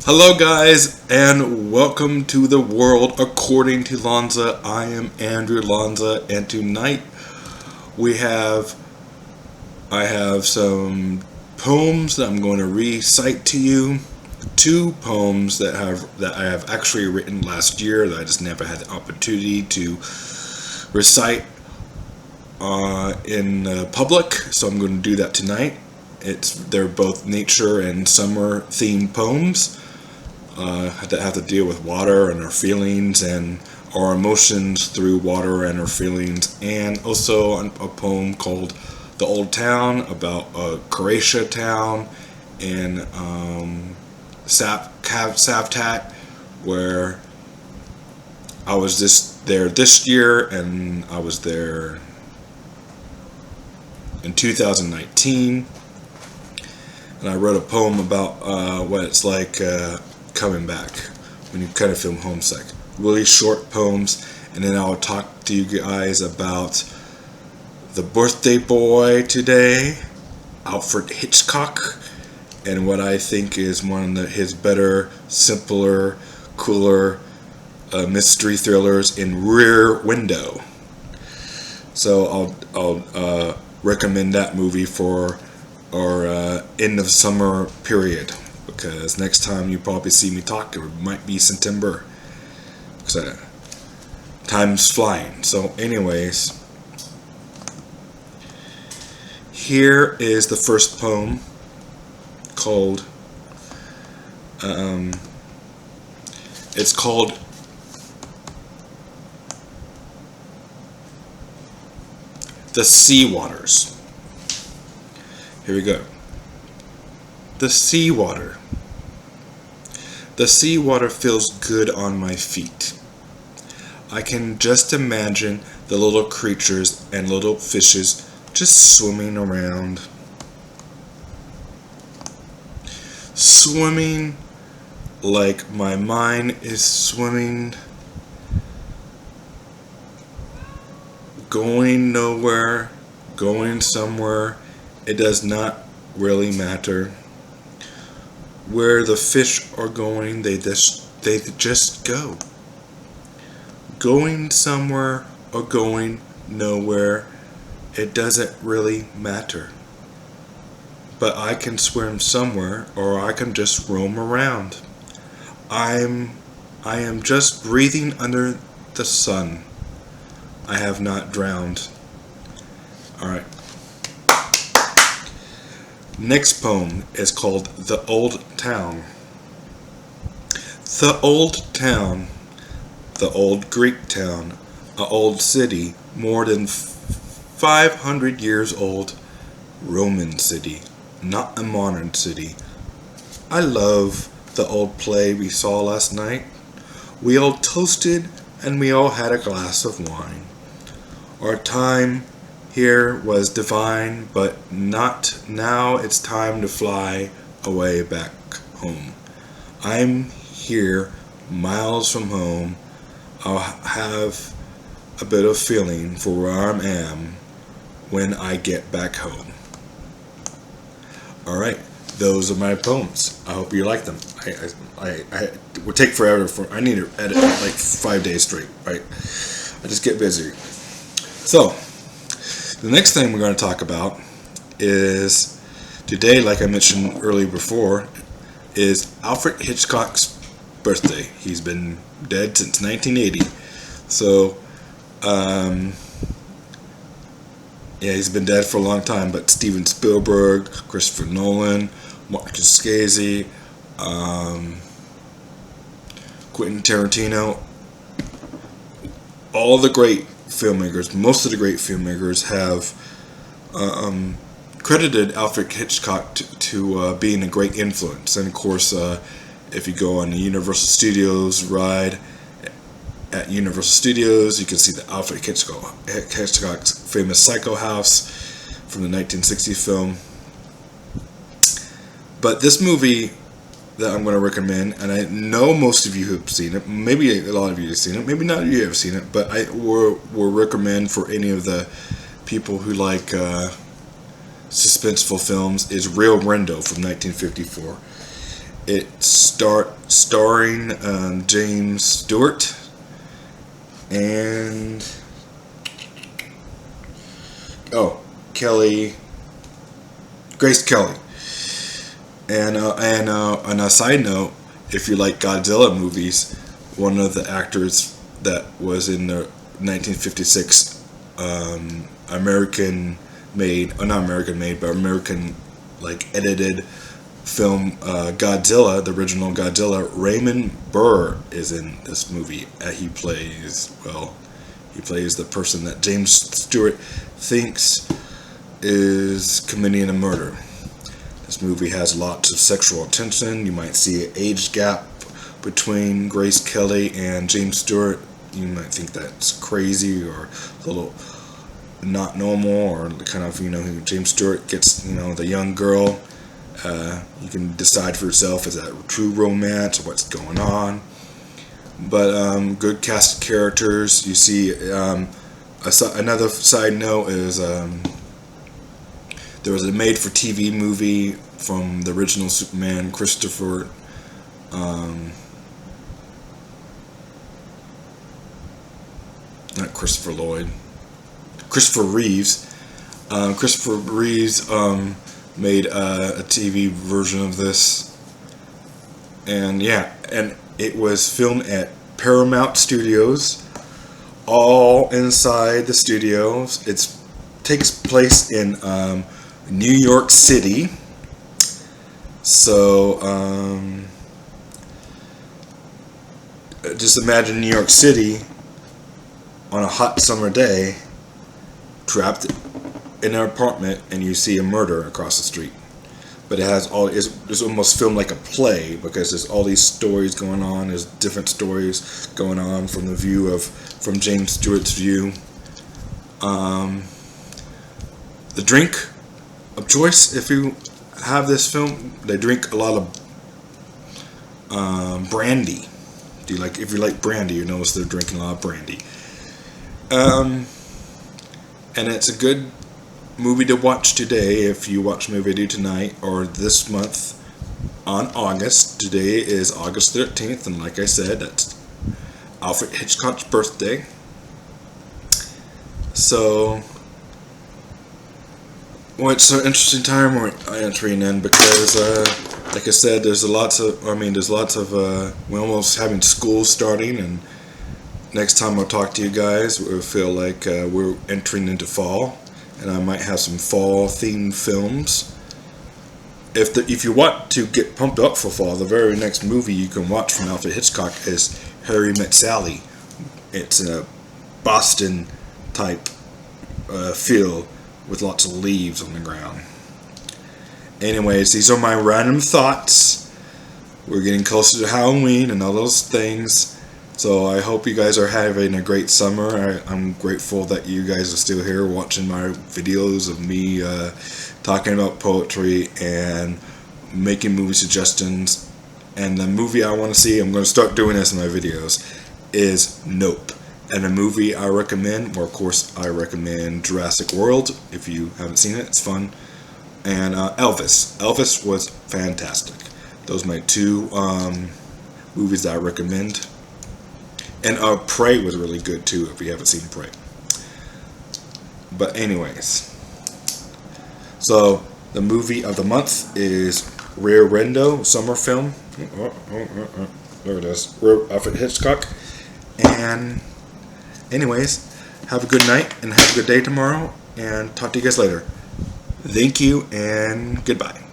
Hello guys, and welcome to the world according to Lonza. I am Andrew Lonza, and tonight I have some poems that I'm going to recite to you. Two poems that I have actually written last year that I just never had the opportunity to recite in public, so I'm going to do that tonight. They're both nature and summer themed poems that have to deal with water and our feelings and our emotions through water and our feelings, and also a poem called "The Old Town" about a Croatia town in Savtat, where I was there this year, and I was there in 2019, and I wrote a poem about what it's like coming back when you kind of feel homesick. Really short poems, and then I'll talk to you guys about the birthday boy today, Alfred Hitchcock, and what I think is one of his better, simpler, cooler mystery thrillers in Rear Window. So I'll recommend that movie for our end of summer period, because next time you probably see me talk, it might be September, because time's flying. So anyways, here is the first poem called it's called The Sea Waters. Here we go. The sea water. The sea water feels good on my feet. I can just imagine the little creatures and little fishes just swimming around. Swimming like my mind is swimming. Going nowhere, going somewhere, it does not really matter. Where the fish are going, they just go. Going somewhere or going nowhere, it doesn't really matter. But I can swim somewhere, or I can just roam around. I am just breathing under the sun. I have not drowned. Alright. Next poem is called The Old Town. The old town, the old Greek town, a old city, more than 500 years old, Roman city, not a modern city. I love the old play we saw last night. We all toasted and we all had a glass of wine. Our time here was divine, but not now. It's time to fly away back home. I'm here, miles from home. I'll have a bit of feeling for where I am when I get back home. Alright, those are my poems. I hope you like them. I would take forever I need to edit like 5 days straight, right? I just get busy. So, the next thing we're going to talk about is, today, like I mentioned earlier before, is Alfred Hitchcock's birthday. He's been dead since 1980. So, he's been dead for a long time, but Steven Spielberg, Christopher Nolan, Martin Scorsese, Quentin Tarantino, all the great filmmakers, most of the great filmmakers have credited Alfred Hitchcock to being a great influence. And of course, if you go on the Universal Studios ride at Universal Studios, you can see the Alfred Hitchcock's famous Psycho House from the 1960 film. But this movie that I'm going to recommend, and I know most of you have seen it, maybe a lot of you have seen it, maybe not of you have seen it, but I will recommend for any of the people who like suspenseful films, is Rear Window from 1954. It's starring James Stewart and Grace Kelly. And on a side note, if you like Godzilla movies, one of the actors that was in the 1956 American made, not American made, but American like edited film Godzilla, the original Godzilla, Raymond Burr is in this movie. He plays the person that James Stewart thinks is committing a murder. This movie has lots of sexual tension. You might see an age gap between Grace Kelly and James Stewart. You might think that's crazy or a little not normal, or kind of, James Stewart gets, the young girl. You can decide for yourself, is that a true romance or what's going on? But good cast of characters. You see, another side note is there was a made-for-TV movie from the original Superman, Christopher Reeves. Christopher Reeves made a TV version of this, and it was filmed at Paramount Studios, all inside the studios. It takes place in New York City. So just imagine New York City on a hot summer day, trapped in an apartment, and you see a murder across the street. But it's almost filmed like a play, because there's all these stories going on. There's different stories going on from James Stewart's view. The drink of choice, if you have this film, they drink a lot of brandy. If you like brandy, you notice they're drinking a lot of brandy. And it's a good movie to watch today if you watch my video tonight or this month on August. Today is August 13th, and like I said, that's Alfred Hitchcock's birthday. So, it's an interesting time we're entering in, because like I said, there's lots of we're almost having school starting, and next time I'll talk to you guys, we'll feel like we're entering into fall, and I might have some fall themed films. If you want to get pumped up for fall, the very next movie you can watch from Alfred Hitchcock is Harry Met Sally. It's a Boston type feel with lots of leaves on the ground. Anyways, these are my random thoughts. We're getting closer to Halloween and all those things. So I hope you guys are having a great summer. I'm grateful that you guys are still here watching my videos of me talking about poetry and making movie suggestions. And the movie I want to see, I'm going to start doing this in my videos, is Nope. And a movie I recommend, of course, I recommend Jurassic World. If you haven't seen it, it's fun. And Elvis. Elvis was fantastic. Those are my two movies that I recommend. And Prey was really good too, if you haven't seen Prey. But anyways, so the movie of the month is Rear Window, summer film. There it is. Alfred Hitchcock. And anyways, have a good night and have a good day tomorrow, and talk to you guys later. Thank you and goodbye.